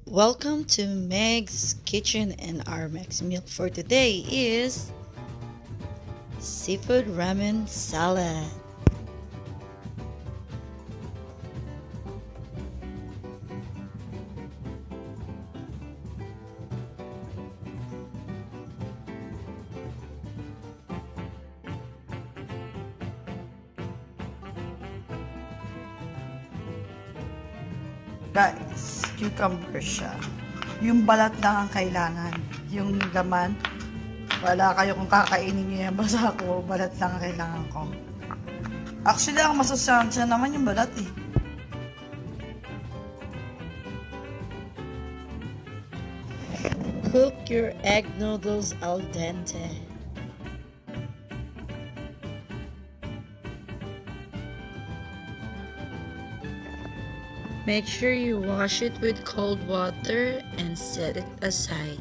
Welcome to Meg's Kitchen, and our next meal for today is seafood ramen salad. Guys, cucumber siya. Yung balat lang ang kailangan. Yung laman, wala kayo kung kakainin nyo yan. Basta ako, balat lang ang kailangan ko. Actually, ang masustansya naman yung balat eh. Cook your egg noodles al dente. Make sure you wash it with cold water and set it aside.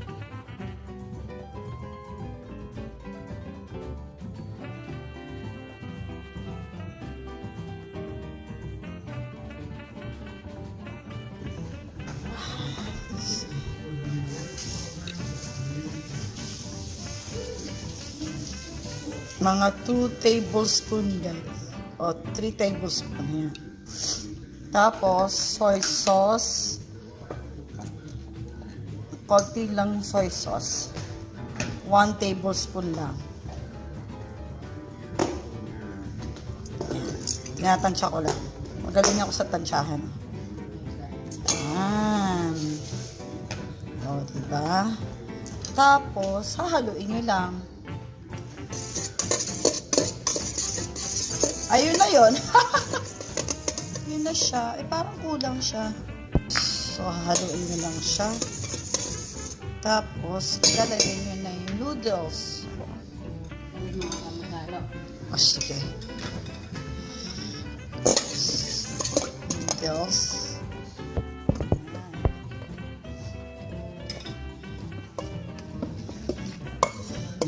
Mga 2 tablespoon guys. O 3 tablespoon yan. Tapos, soy sauce. Konti lang soy sauce. 1 tablespoon lang. Tinatansya ko lang. Magaling ako sa tansyahan. Ayan. O, diba? Tapos, hahaluin nyo lang. Ayun na yun. Yun na siya. Parang kulang siya. So, hahaluin nyo lang siya. Tapos, ilalagay nyo na yung noodles. O, sige. Noodles.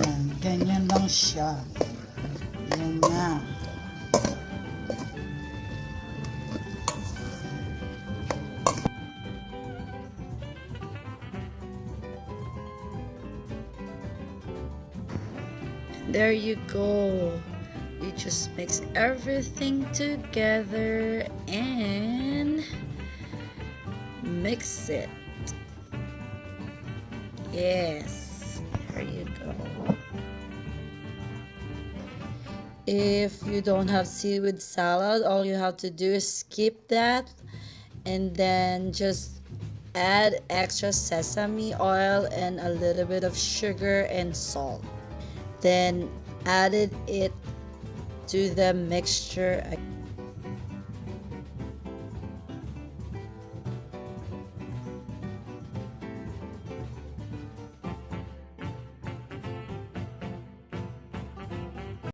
Yan. Ganyan lang siya. Yan na. There you go. You just mix everything together and mix it. Yes, there you go. If you don't have seaweed salad, all you have to do is skip that and then just add extra sesame oil and a little bit of sugar and salt. Then added it to the mixture again.